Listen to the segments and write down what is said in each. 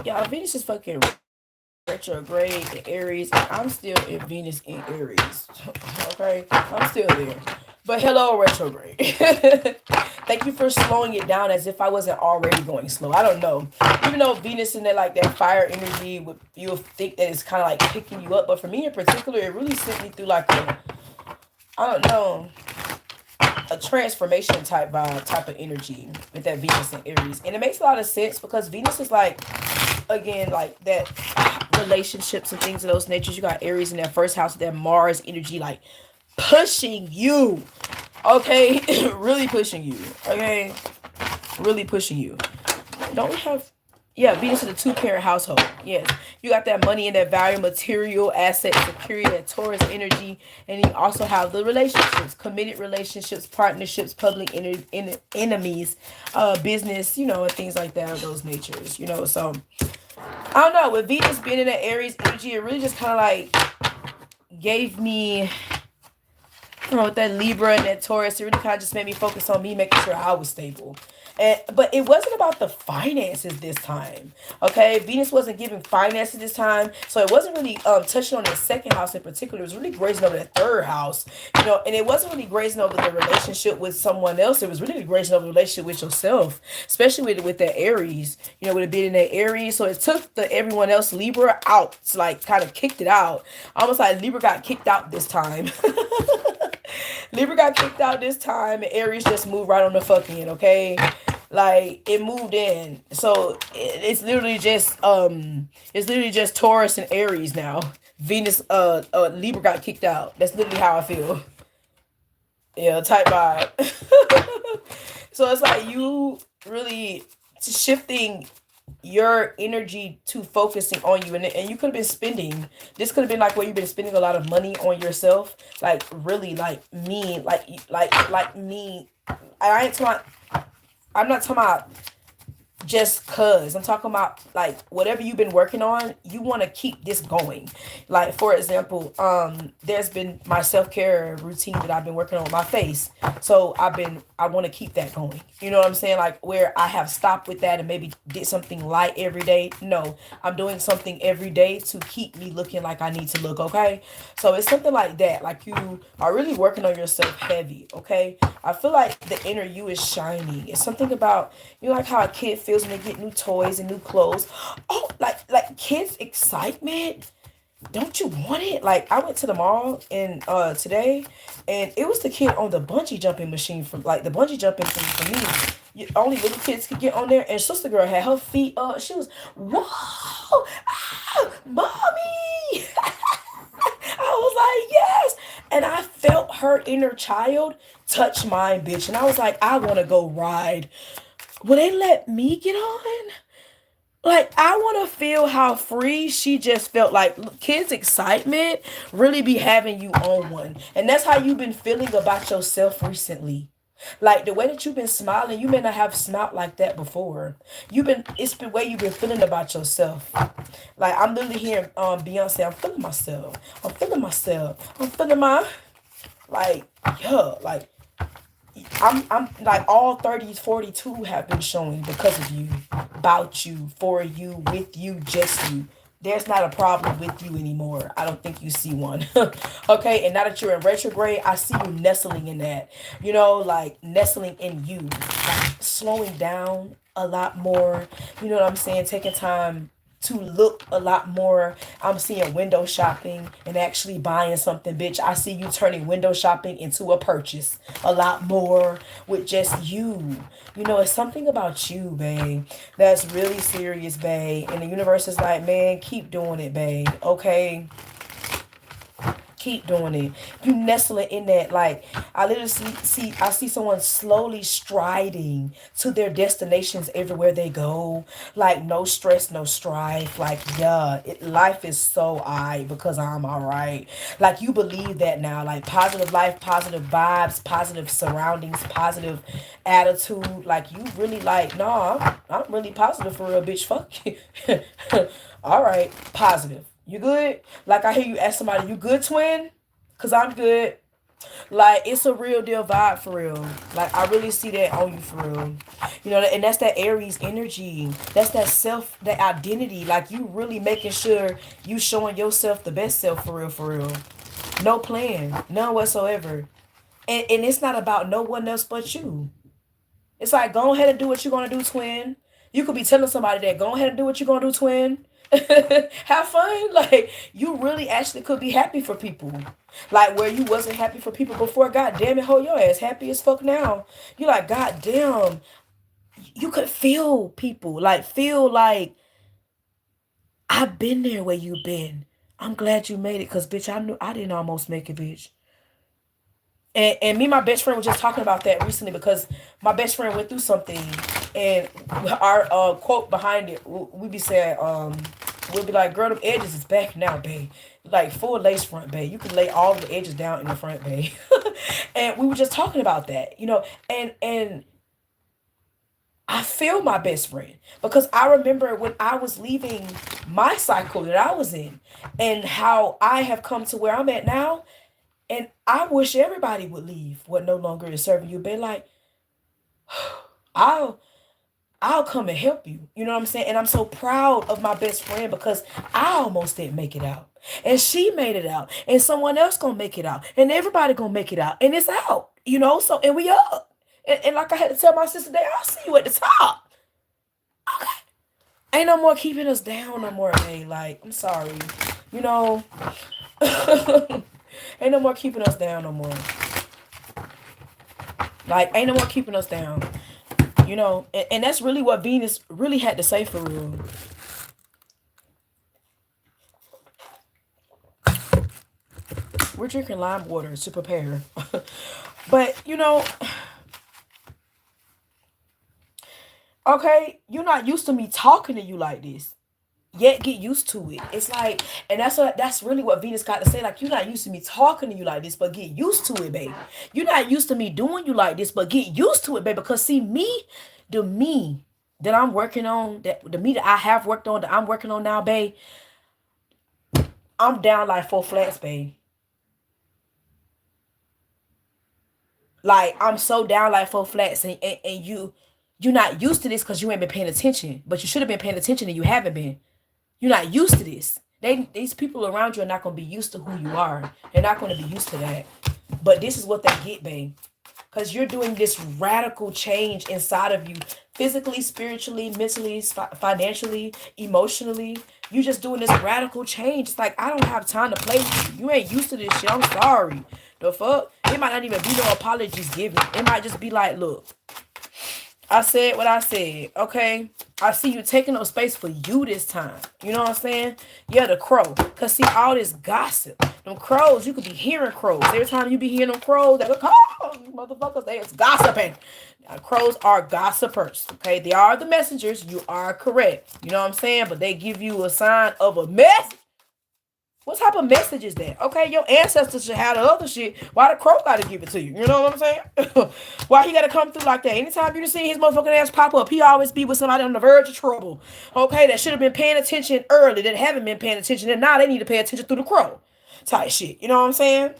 Y'all, Venus is fucking retrograde in Aries, and I'm still in Venus in Aries. Okay, I'm still there. But hello, retrograde. Thank you for slowing it down as if I wasn't already going slow. I don't know. Even though Venus in there, like that fire energy, would you'll think that it's kind of like picking you up. But for me in particular, it really sent me through like a, I don't know, a transformation type vibe, type of energy with that Venus and Aries. And it makes a lot of sense because Venus is like, again, like that relationships and things of those natures. You got Aries in that first house, that Mars energy, like pushing you. Okay, really pushing you. Okay, really pushing you. Don't we have, yeah, Venus in a two-parent household. Yes, you got that money and that value, material, asset, security, that Taurus energy, and you also have the relationships, committed relationships, partnerships, public enemies, business, and things like that of those natures. So I don't know. With Venus being in that Aries energy, it really just kind of like gave me, with that Libra and that Taurus, it really kind of just made me focus on me making sure I was stable. But it wasn't about the finances this time. Okay, Venus wasn't giving finances this time, so it wasn't really touching on that second house in particular. It was really grazing over that third house, and it wasn't really grazing over the relationship with someone else. It was really grazing over the relationship with yourself, especially with that Aries. With it being in that Aries, so it took the everyone else Libra out, it's like kind of kicked it out, almost like Libra got kicked out this time. Libra got kicked out this time, and Aries just moved right on the fucking in, okay? Like it moved in. So it's literally just Taurus and Aries now. Venus Libra got kicked out. That's literally how I feel. Yeah, type vibe. So it's like you really shifting your energy to focusing on you, and you could have been spending, this could have been like where you've been spending a lot of money on yourself, like really like me, like me. I ain't talking, I'm not talking about just cuz. I'm talking about like whatever you've been working on, you want to keep this going. Like for example, there's been my self-care routine that I've been working on my face. So I want to keep that going. You know what I'm saying? Like where I have stopped with that and maybe did something light every day. No, I'm doing something every day to keep me looking like I need to look, okay? So it's something like that. Like you are really working on yourself heavy, okay? I feel like the inner you is shining. It's something about, like how a kid feels when they get new toys and new clothes. Oh, like kids' excitement. Don't you want it? Like I went to the mall and today, and it was the kid on the bungee jumping machine, from like the bungee jumping thing for me. Only little kids could get on there, and sister girl had her feet up. She was, whoa, mommy. I was like, yes. And I felt her inner child touch mine, bitch. And I was like, I want to go ride. Will they let me get on? Like, I want to feel how free she just felt. Like, kids' excitement really be having you on one. And that's how you've been feeling about yourself recently. Like the way that you've been smiling, you may not have smiled like that before. It's the way you've been feeling about yourself. Like I'm literally hearing Beyonce, I'm feeling myself. I'm feeling myself. I'm feeling like, yeah, like I'm like all 30s, 42 have been showing because of you, about you, for you, with you, just you. There's not a problem with you anymore. I don't think you see one. Okay, and now that you're in retrograde, I see you nestling in that. Like nestling in you, like slowing down a lot more. You know what I'm saying? Taking time to look a lot more. I'm seeing window shopping and actually buying something, bitch. I see you turning window shopping into a purchase a lot more with just you. It's something about you, babe, that's really serious, babe. And the universe is like, man, keep doing it, babe. Okay? Keep doing it. You nestling in that. Like I literally see someone slowly striding to their destinations everywhere they go. Like no stress, no strife. Like yeah, life is so alright because I'm alright. Like you believe that now. Like positive life, positive vibes, positive surroundings, positive attitude. Like you really like, nah, I'm really positive for real, bitch. Fuck you. Alright, positive. You good? Like I hear you ask somebody, you good, twin? Cause I'm good. Like, it's a real deal vibe for real. Like, I really see that on you for real. You know, and that's that Aries energy. That's that self, that identity. Like, you really making sure you showing yourself the best self for real, for real. No plan, none whatsoever. And it's not about no one else but you. It's like, go ahead and do what you're gonna do, twin. You could be telling somebody that, go ahead and do what you're gonna do, twin. Have fun. Like, you really actually could be happy for people. Like, where you wasn't happy for people before. God damn it, hold your ass happy as fuck now. You like, God damn. You could feel people. Like, feel like, I've been there where you been. I'm glad you made it. Cause bitch, I knew I didn't almost make it, bitch. And me and my best friend were just talking about that recently because my best friend went through something, and our quote behind it, we be saying, we'll be like, girl, them edges is back now, babe. Like, full lace front, babe. You can lay all the edges down in the front, babe. And we were just talking about that, you know, and I feel my best friend because I remember when I was leaving my cycle that I was in and how I have come to where I'm at now. And I wish everybody would leave what no longer is serving you. Be like, I'll I'll come and help you. You know what I'm saying? And I'm so proud of my best friend because I almost didn't make it out. And she made it out. And someone else gonna make it out. And everybody gonna make it out. And it's out. You know, so and we up. And like I had to tell my sister today, I'll see you at the top. Okay. Ain't no more keeping us down no more, hey. Like, I'm sorry. You know. Ain't no more keeping us down no more. Like, ain't no more keeping us down. You know, and that's really what Venus really had to say for real. We're drinking lime water to prepare. But, you know, okay, you're not used to me talking to you like this. Yet get used to it. It's like, and that's really what Venus got to say. Like, you're not used to me talking to you like this, but get used to it, babe. You're not used to me doing you like this, but get used to it, babe. Because see, the me that I'm working on, that the me that I have worked on, that I'm working on now, babe, I'm down like four flats, babe. Like, I'm so down like four flats, and you're not used to this because you ain't been paying attention. But you should have been paying attention and you haven't been. You're not used to this. These people around you are not gonna be used to who you are. They're not gonna be used to that. But this is what they get, babe. Because you're doing this radical change inside of you, physically, spiritually, mentally, financially, emotionally. You just doing this radical change. It's like, I don't have time to play with you. You ain't used to this shit. I'm sorry. The fuck? It might not even be no apologies given. It might just be like, look, I said what I said, okay? I see you taking up space for you this time. You know what I'm saying? Yeah, the crow. Because see, all this gossip. Them crows, you could be hearing crows. Every time you be hearing them crows, they go, oh, motherfuckers, they is gossiping. Now, crows are gossipers, okay? They are the messengers. You are correct. You know what I'm saying? But they give you a sign of a message. What type of message is that? Okay, your ancestors should have the other shit. Why the crow gotta give it to you? You know what I'm saying? Why he gotta come through like that? Anytime you see his motherfucking ass pop up, he always be with somebody on the verge of trouble. Okay, that should have been paying attention early, that haven't been paying attention, and now they need to pay attention through the crow. Type shit. You know what I'm saying?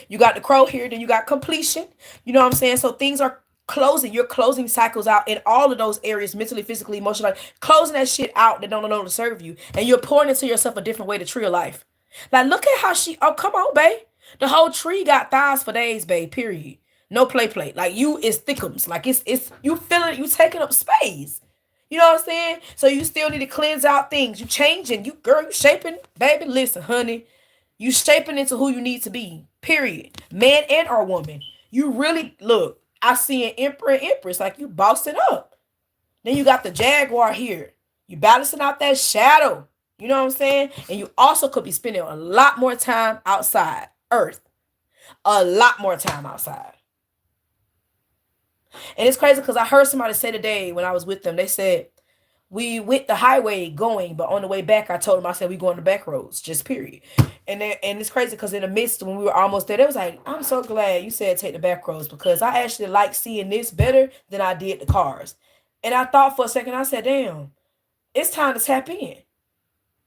You got the crow here, then you got completion. You know what I'm saying? So things are closing. You're closing cycles out in all of those areas, mentally, physically, emotionally, closing that shit out that don't know to serve you. And you're pouring into yourself a different way to tree of life. Like, look at how oh, come on, babe. The whole tree got thighs for days, babe, period. No play. Like, you is thickums. Like, it's you feeling it, you taking up space. You know what I'm saying? So you still need to cleanse out things. You changing. You, girl, you shaping. Baby, listen, honey. You shaping into who you need to be. Period. Man and or woman. You really, look, I see an emperor and empress. Like, you bossing up. Then you got the jaguar here. You balancing out that shadow. You know what I'm saying? And you also could be spending a lot more time outside. Earth. A lot more time outside. And it's crazy because I heard somebody say today when I was with them, they said, we went the highway going, but on the way back, I told them, I said, we going the back roads, just period. And it's crazy because in the midst, when we were almost there, they was like, I'm so glad you said take the back roads because I actually like seeing this better than I did the cars. And I thought for a second, I said, damn, it's time to tap in.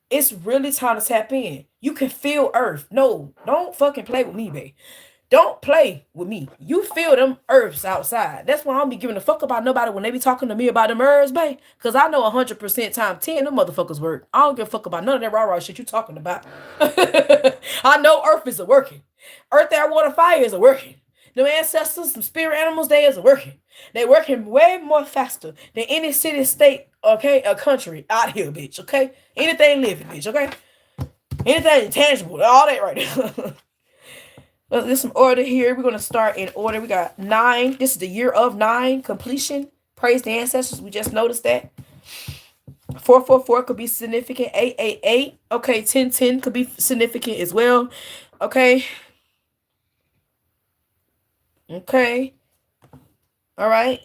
It's really time to tap in. You can feel Earth. No, don't fucking play with me, babe. Don't play with me. You feel them herbs outside. That's why I don't be giving a fuck about nobody when they be talking to me about them herbs, babe. Because I know 100% time 10, them motherfuckers work. I don't give a fuck about none of that rah-rah shit you talking about. I know earth is a working. Earth, air, water, fire is a working. Them ancestors, some spirit animals, they is a working. They working way more faster than any city, state, okay, a country out here, bitch, okay? Anything living, bitch, okay? Anything tangible, all that right there. There's some order here. We're going to start in order. We got 9. This is the year of 9 completion. Praise the ancestors. We just noticed that. 444 could be significant. 888. Okay, 1010 could be significant as well. Okay. Okay. All right.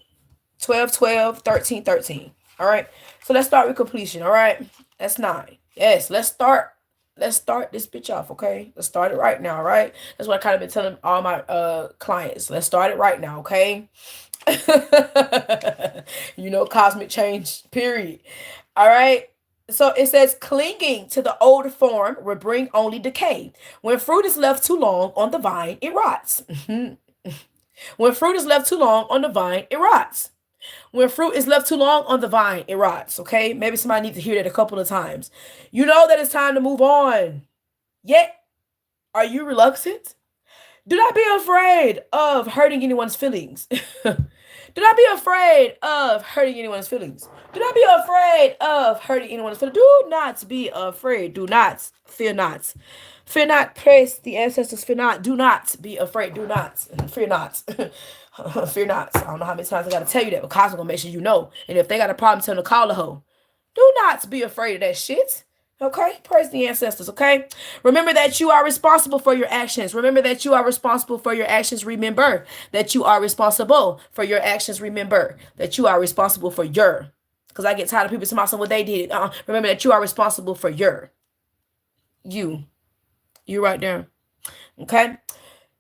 1212, 1313. All right. So let's start with completion. All right. That's 9. Yes, let's start this bitch off, okay? Let's start it right now, right? That's what I kind of been telling all my clients. Let's start it right now, okay? You know, cosmic change, period. All right. So it says clinging to the old form will bring only decay. When fruit is left too long on the vine, it rots. When fruit is left too long on the vine, it rots. When fruit is left too long on the vine, it rots, okay? Maybe somebody needs to hear that a couple of times. You know that it's time to move on. Yet, are you reluctant? Do not be afraid of hurting anyone's feelings. Do not be afraid of hurting anyone's feelings. Do not be afraid of hurting anyone's feelings. Do not be afraid. Do not. Fear not. Fear not. Praise the ancestors. Fear not. Do not be afraid. Do not. Fear not. Fear not. I don't know how many times I got to tell you that, but Cosmo gonna make sure you know. And if they got a problem, tell them to call the hoe. Do not be afraid of that shit. Okay? Praise the ancestors, okay? Remember that you are responsible for your actions. Remember that you are responsible for your actions. Remember that you are responsible for your actions. Remember that you are responsible for your. Because I get tired of people talking about what they did. Remember that you are responsible for your. You. You right there. Okay?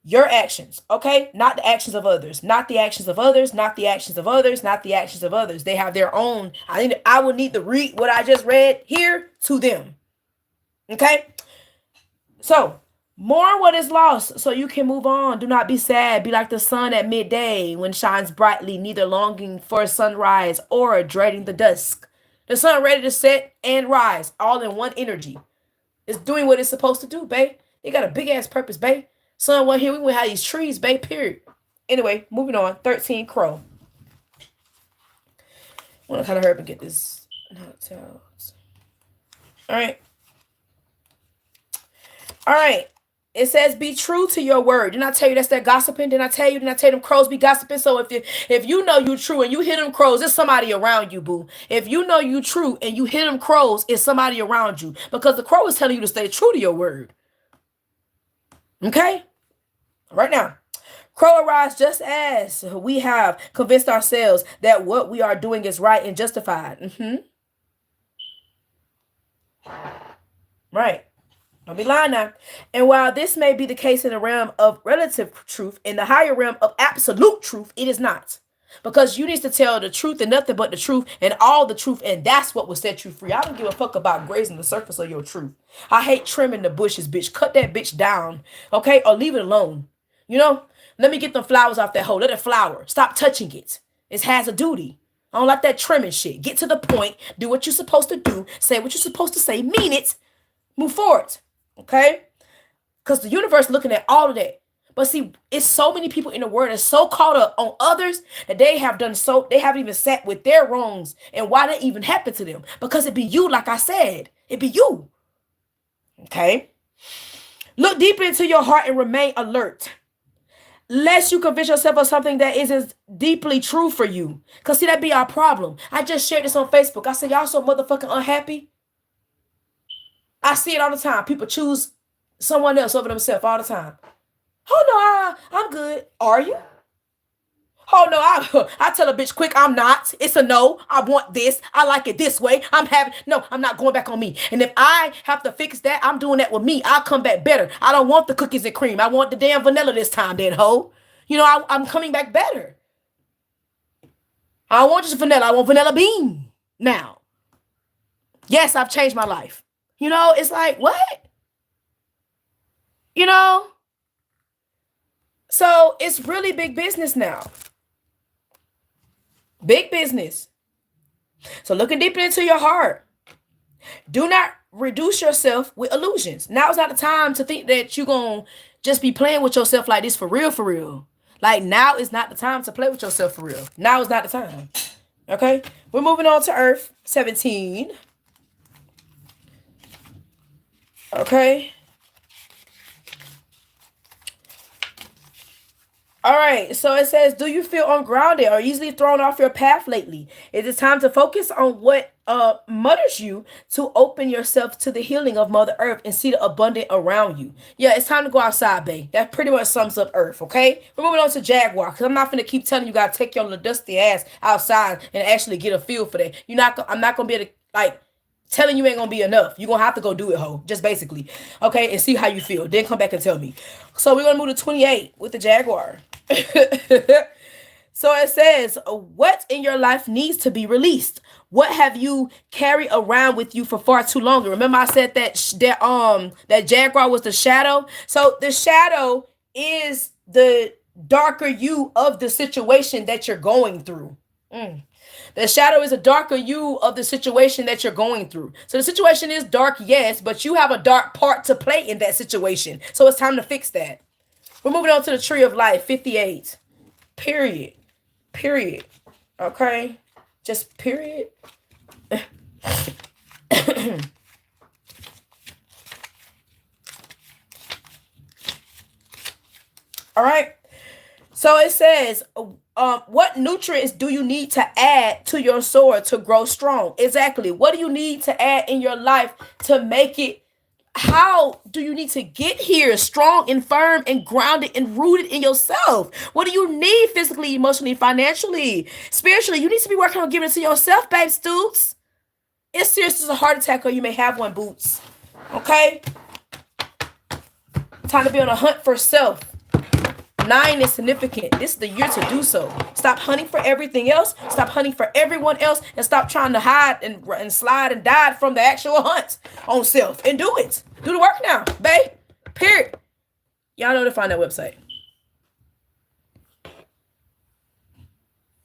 Your actions, okay? Not the actions of others. Not the actions of others. Not the actions of others. Not the actions of others. They have their own. I will need to read what I just read here to them. Okay? So, mourn what is lost so you can move on. Do not be sad. Be like the sun at midday when it shines brightly, neither longing for sunrise or dreading the dusk. The sun ready to set and rise, all in one energy. It's doing what it's supposed to do, babe. It got a big ass purpose, babe. Sun went here, we went have these trees, babe, period. Anyway, moving on. 13 crow. I want to kind of hurry up and get this. All right. All right. It says, be true to your word. Didn't I tell you that's that gossiping? Didn't I tell you them crows be gossiping? So if you know you true and you hear them crows, it's somebody around you, boo. If you know you true and you hear them crows, it's somebody around you. Because the crow is telling you to stay true to your word. Okay? Right now. Crow arise just as we have convinced ourselves that what we are doing is right and justified. Right. Don't be lying now. And while this may be the case in the realm of relative truth, in the higher realm of absolute truth, it is not. Because you need to tell the truth and nothing but the truth and all the truth, and that's what will set you free. I don't give a fuck about grazing the surface of your truth. I hate trimming the bushes, bitch. Cut that bitch down, okay? Or leave it alone. You know? Let me get them flowers off that hole. Let it flower. Stop touching it. It has a duty. I don't like that trimming shit. Get to the point. Do what you're supposed to do. Say what you're supposed to say. Mean it. Move forward. Okay? Because the universe looking at all of that. But see, it's so many people in the world that's so caught up on others that they haven't even sat with their wrongs and why that even happened to them. Because it be you, like I said. It be you. Okay? Look deeper into your heart and remain alert. Lest you convince yourself of something that isn't deeply true for you. Because see, that be our problem. I just shared this on Facebook. I said, y'all so motherfucking unhappy. I see it all the time. People choose someone else over themselves all the time. Oh, no, I'm good. Are you? Oh, no, I tell a bitch quick, I'm not. It's a no. I want this. I like it this way. No, I'm not going back on me. And if I have to fix that, I'm doing that with me. I'll come back better. I don't want the cookies and cream. I want the damn vanilla this time, then, ho. You know, I'm coming back better. I don't want just vanilla. I want vanilla bean now. Yes, I've changed my life. You know, it's like, what? You know? So it's really big business now. Big business. So looking deeper into your heart. Do not reduce yourself with illusions. Now is not the time to think that you're going to just be playing with yourself like this for real, for real. Like, now is not the time to play with yourself for real. Now is not the time. Okay? We're moving on to Earth 17. Okay? All right, so it says, do you feel ungrounded or easily thrown off your path lately? It is time to focus on what mothers you to open yourself to the healing of Mother Earth and see the abundant around you. Yeah, it's time to go outside, babe. That pretty much sums up Earth, okay? We're moving on to Jaguar, because I'm not going to keep telling you guys take your little dusty ass outside and actually get a feel for that. I'm not going to be able to, like, telling you ain't gonna be enough. You're gonna have to go do it, ho. Just basically. Okay, and see how you feel. Then come back and tell me. So we're gonna move to 28 with the Jaguar. So it says, what in your life needs to be released? What have you carried around with you for far too long? Remember I said that Jaguar was the shadow? So the shadow is the darker you of the situation that you're going through. The shadow is a darker you of the situation that you're going through. So the situation is dark, yes, but you have a dark part to play in that situation. So it's time to fix that. We're moving on to the Tree of Life, 58. Period. Okay? Just period. All right. So it says, what nutrients do you need to add to your soil to grow strong? Exactly. What do you need to add in your life to make it? How do you need to get here strong and firm and grounded and rooted in yourself? What do you need physically, emotionally, financially, spiritually? You need to be working on giving it to yourself, babe, Stoots. It's serious as a heart attack or you may have one, Boots. Okay? Time to be on a hunt for self. 9 is significant. This is the year to do so. Stop hunting for everything else. Stop hunting for everyone else. And stop trying to hide and slide and dive from the actual hunt on self. And do it. Do the work now, babe. Period. Y'all know to find that website.